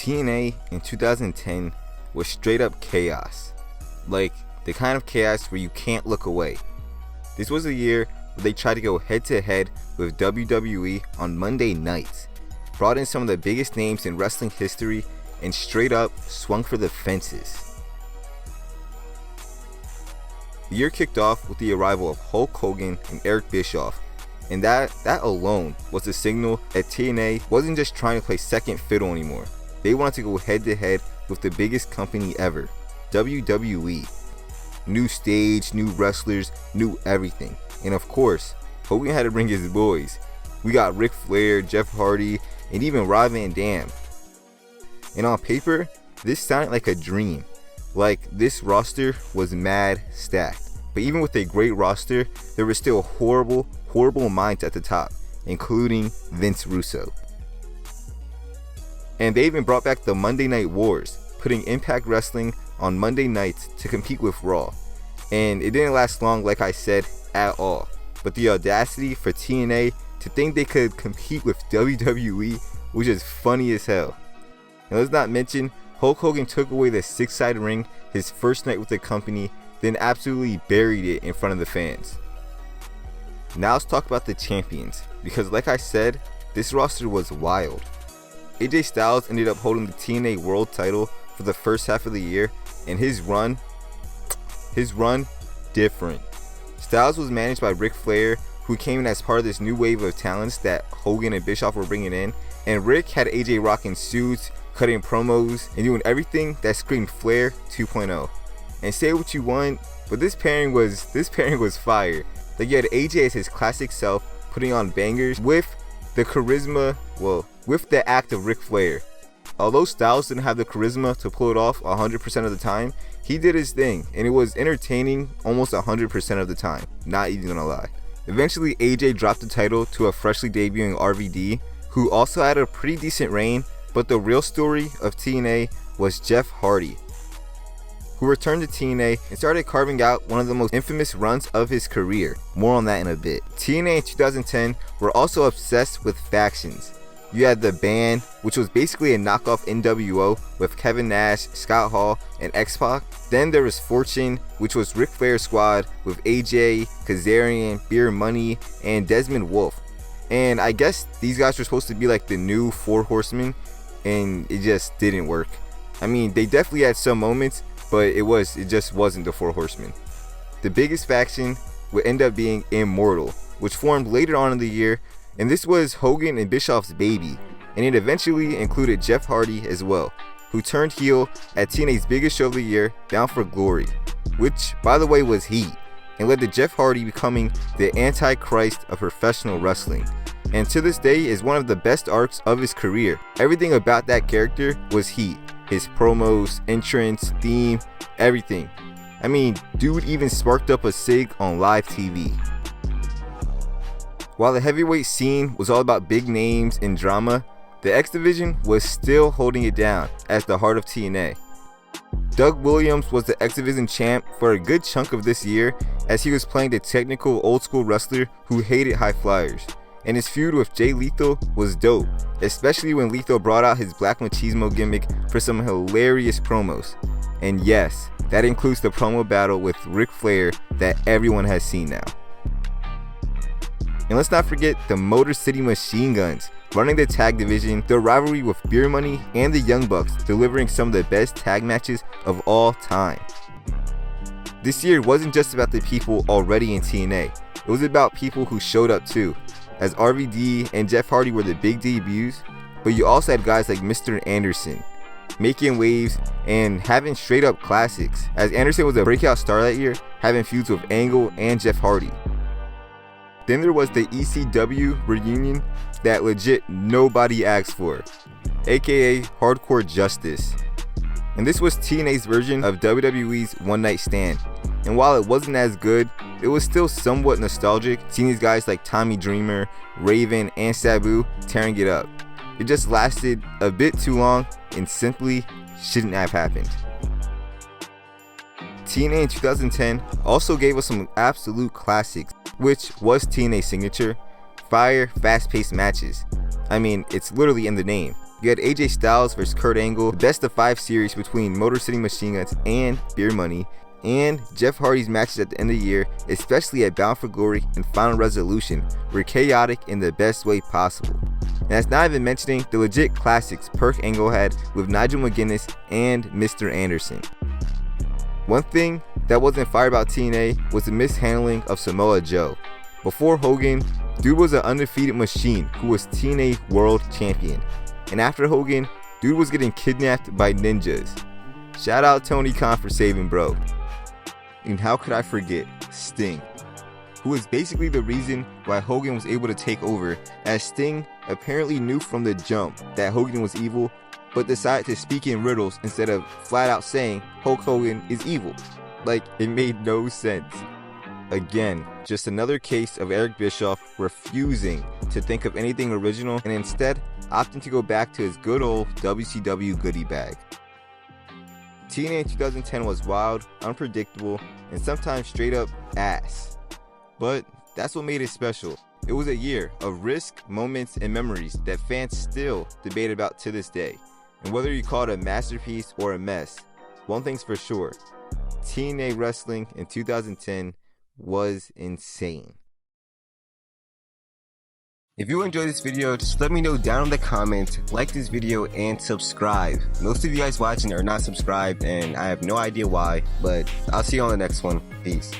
TNA in 2010 was straight up chaos. Like, the kind of chaos where you can't look away. This was a year where they tried to go head to head with WWE on Monday nights, brought in some of the biggest names in wrestling history, and straight up swung for the fences. The year kicked off with the arrival of Hulk Hogan and Eric Bischoff, and that alone was a signal that TNA wasn't just trying to play second fiddle anymore. They wanted to go head to head with the biggest company ever, WWE. New stage, new wrestlers, new everything. And of course, Hogan had to bring his boys. We got Ric Flair, Jeff Hardy, and even Rob Van Dam. And on paper, this sounded like a dream. Like, this roster was mad stacked. But even with a great roster, there were still horrible minds at the top, including Vince Russo. And they even brought back the Monday Night Wars, putting Impact Wrestling on Monday nights to compete with Raw. And it didn't last long, like I said, at all. But the audacity for TNA to think they could compete with WWE was just funny as hell. And let's not mention, Hulk Hogan took away the 6-side ring his first night with the company, then absolutely buried it in front of the fans. Now let's talk about the champions, because like I said, this roster was wild. AJ Styles ended up holding the TNA World title for the first half of the year, and his run, different. Styles was managed by Ric Flair, who came in as part of this new wave of talents that Hogan and Bischoff were bringing in, and Rick had AJ rocking suits, cutting promos, and doing everything that screamed Flair 2.0. And say what you want, but this pairing was fire. Like, you had AJ as his classic self, putting on bangers with the charisma, with the act of Ric Flair. Although Styles didn't have the charisma to pull it off 100% of the time, he did his thing, and it was entertaining almost 100% of the time, not even gonna lie. Eventually, AJ dropped the title to a freshly debuting RVD, who also had a pretty decent reign, but the real story of TNA was Jeff Hardy, who returned to TNA and started carving out one of the most infamous runs of his career. More on that in a bit. TNA in 2010 were also obsessed with factions. You had the Band, which was basically a knockoff NWO with Kevin Nash, Scott Hall, and X-Pac. Then there was Fortune, which was Ric Flair's squad with AJ, Kazarian, Beer Money, and Desmond Wolfe. And I guess these guys were supposed to be like the new Four Horsemen, and it just didn't work. I mean, they definitely had some moments, but it just wasn't the Four Horsemen. The biggest faction would end up being Immortal, which formed later on in the year, and this was Hogan and Bischoff's baby, and it eventually included Jeff Hardy as well, who turned heel at TNA's biggest show of the year, Bound for Glory, which by the way was heat, and led to Jeff Hardy becoming the Antichrist of professional wrestling, and to this day is one of the best arcs of his career. Everything about that character was heat. His promos, entrance, theme, everything. I mean, dude even sparked up a cig on live TV. While the heavyweight scene was all about big names and drama, the X Division was still holding it down as the heart of TNA. Doug Williams was the X Division champ for a good chunk of this year, as he was playing the technical old school wrestler who hated high flyers. And his feud with Jay Lethal was dope, especially when Lethal brought out his Black Machismo gimmick for some hilarious promos. And yes, that includes the promo battle with Ric Flair that everyone has seen now. And let's not forget the Motor City Machine Guns running the tag division, the rivalry with Beer Money and the Young Bucks delivering some of the best tag matches of all time. This year wasn't just about the people already in TNA, it was about people who showed up too, as RVD and Jeff Hardy were the big debuts, but you also had guys like Mr. Anderson making waves and having straight up classics, as Anderson was a breakout star that year, having feuds with Angle and Jeff Hardy. Then there was the ECW reunion that legit nobody asked for, aka Hardcore Justice. And this was TNA's version of WWE's One Night Stand. And while it wasn't as good, it was still somewhat nostalgic seeing these guys like Tommy Dreamer, Raven, and Sabu tearing it up. It just lasted a bit too long and simply shouldn't have happened. TNA in 2010 also gave us some absolute classics, which was TNA's signature: fire, fast-paced matches. I mean, it's literally in the name. You had AJ Styles vs Kurt Angle, the best of 5 series between Motor City Machine Guns and Beer Money, and Jeff Hardy's matches at the end of the year, especially at Bound for Glory and Final Resolution, were chaotic in the best way possible. And that's not even mentioning the legit classics Perk Angle had with Nigel McGuinness and Mr. Anderson. One thing that wasn't fire about TNA was the mishandling of Samoa Joe. Before Hogan, dude was an undefeated machine who was TNA World Champion. And after Hogan, dude was getting kidnapped by ninjas. Shout out Tony Khan for saving bro. And how could I forget Sting, who was basically the reason why Hogan was able to take over, as Sting apparently knew from the jump that Hogan was evil, but decided to speak in riddles instead of flat out saying Hulk Hogan is evil. Like, it made no sense. Again, just another case of Eric Bischoff refusing to think of anything original and instead opting to go back to his good old WCW goodie bag. TNA in 2010 was wild, unpredictable, and sometimes straight up ass. But that's what made it special. It was a year of risk, moments, and memories that fans still debate about to this day. And whether you call it a masterpiece or a mess, one thing's for sure, TNA wrestling in 2010 was insane. If you enjoyed this video, just let me know down in the comments, like this video, and subscribe. Most of you guys watching are not subscribed, and I have no idea why, but I'll see you on the next one. Peace.